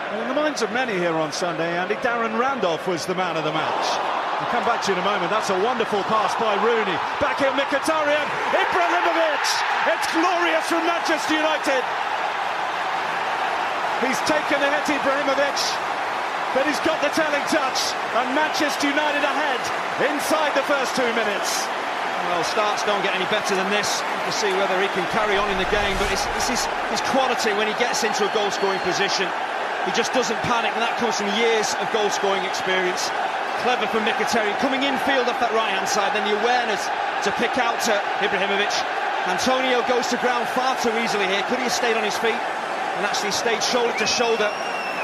In the minds of many here on Sunday, Andy, Darren Randolph was the man of the match. I'll come back to you in a moment. That's a wonderful pass by Rooney. Back here, Mkhitaryan. Ibrahimovic! It's glorious from Manchester United. He's taken the hit, Ibrahimovic, but he's got the telling touch, and Manchester United ahead inside the first 2 minutes. Well, starts don't get any better than this. We'll see whether he can carry on in the game, but it's his quality when he gets into a goal-scoring position. He just doesn't panic, and that comes from years of goal-scoring experience. Clever from Mkhitaryan, coming infield off that right-hand side, then the awareness to pick out to Ibrahimovic. Antonio goes to ground far too easily here. Could he have stayed on his feet and actually stayed shoulder to shoulder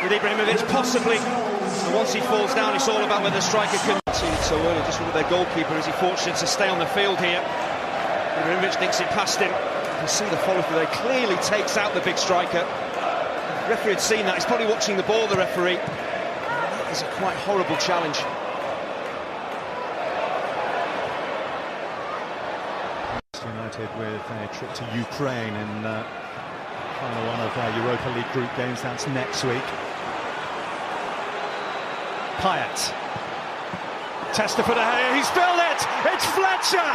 with Ibrahimovic, possibly? And once he falls down, it's all about whether the striker can see it so early. Just look at their goalkeeper. Is he fortunate to stay on the field here? Ibrahimovic nicks it past him. You can see the follow-through there. Clearly takes out the big striker. The referee had seen that. He's probably watching the ball, the referee. That is a quite horrible challenge. United with a trip to Ukraine in final one of our Europa League group games. That's next week. Payet. Tester for De Gea. He's filled it. It's Fletcher.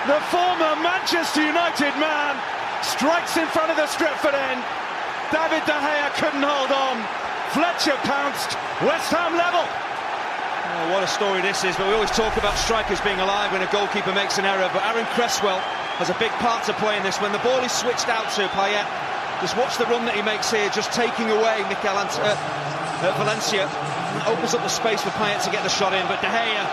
The former Manchester United man strikes in front of the Stretford end. David De Gea couldn't hold on. Fletcher pounced. West Ham level. Oh, what a story this is, but we always talk about strikers being alive when a goalkeeper makes an error, but Aaron Cresswell has a big part to play in this. When the ball is switched out to Payet, just watch the run that he makes here, just taking away Valencia. It opens up the space for Payet to get the shot in, but De Gea,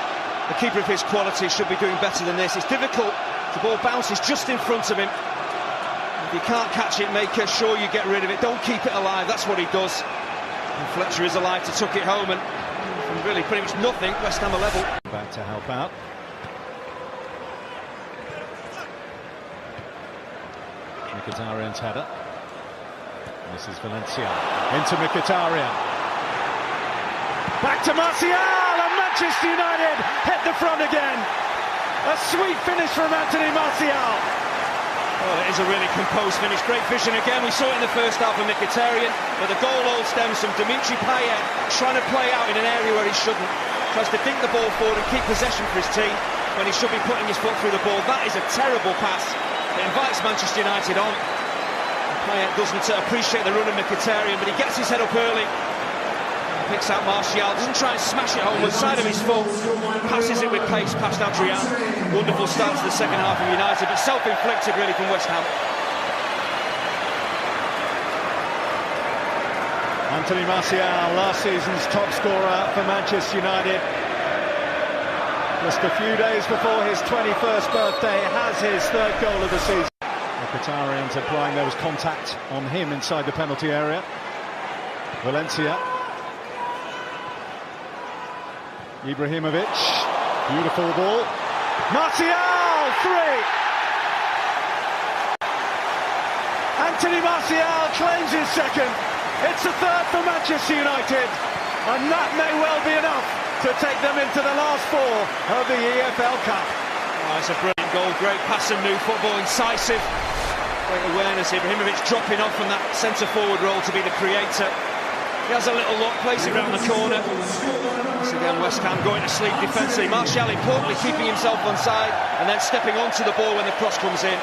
the keeper of his quality, should be doing better than this. It's difficult. The ball bounces just in front of him. If you can't catch it, make sure you get rid of it. Don't keep it alive. That's what he does. And Fletcher is alive to tuck it home, and from really pretty much nothing, West Ham are level. Back to help out. Mkhitaryan's header. This is Valencia. Into Mkhitaryan. Back to Martial, and Manchester United hit the front again. A sweet finish from Anthony Martial. Well, it is a really composed finish. Great vision again. We saw it in the first half of Mkhitaryan, but the goal all stems from Dimitri Payet trying to play out in an area where he shouldn't. Tries to dink the ball forward and keep possession for his team when he should be putting his foot through the ball. That is a terrible pass. It invites Manchester United on. And Payet doesn't appreciate the run of Mkhitaryan, but he gets his head up early. Picks out Martial, doesn't try and smash it home with the side of his foot, passes it with pace past Adrian. Wonderful start to the second half of United, but self-inflicted really from West Ham. Anthony Martial, last season's top scorer for Manchester United. Just a few days before his 21st birthday, has his third goal of the season. Mkhitaryan's implying there was contact on him inside the penalty area. Valencia. Ibrahimovic, beautiful ball. Martial, 3! Anthony Martial claims his second. It's the third for Manchester United, and that may well be enough to take them into the last 4 of the EFL Cup. Oh, it's a brilliant goal, great pass and move football, incisive, great awareness. Ibrahimovic dropping off from that centre-forward role to be the creator. He has a little look, plays it round the corner. Once again, West Ham going to sleep defensively. Martial importantly keeping himself onside and then stepping onto the ball when the cross comes in.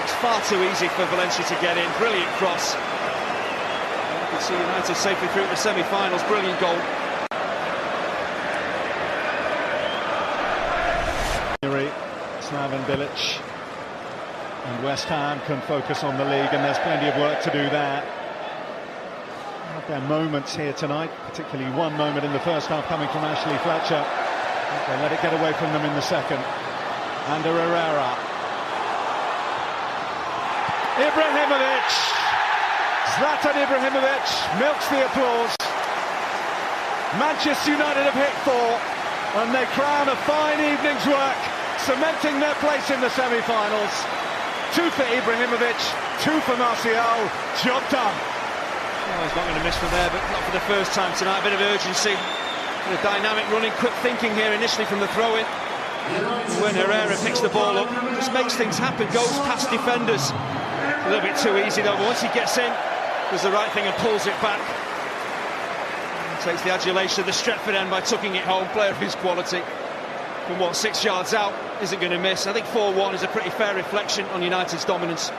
It's far too easy for Valencia to get in. Brilliant cross. You can see United safely through the semi-finals. Brilliant goal. Slaven Bilic and West Ham can focus on the league, and there's plenty of work to do there. There are moments here tonight, particularly one moment in the first half coming from Ashley Fletcher. They let it get away from them in the second. Ander Herrera. Ibrahimovic. Zlatan Ibrahimovic milks the applause. Manchester United have hit 4, and they crown a fine evening's work, cementing their place in the semi-finals. 2 for Ibrahimovic, 2 for Martial. Job done. Oh, he's not going to miss from there, but not for the first time tonight. A bit of urgency, a bit of dynamic running, quick thinking here initially from the throw-in. When Herrera picks the ball up, just makes things happen, goes past defenders. A little bit too easy though, but once he gets in, does the right thing and pulls it back. Takes the adulation of the Stretford end by tucking it home. Player of his quality from 6 yards out isn't going to miss. I think 4-1 is a pretty fair reflection on United's dominance.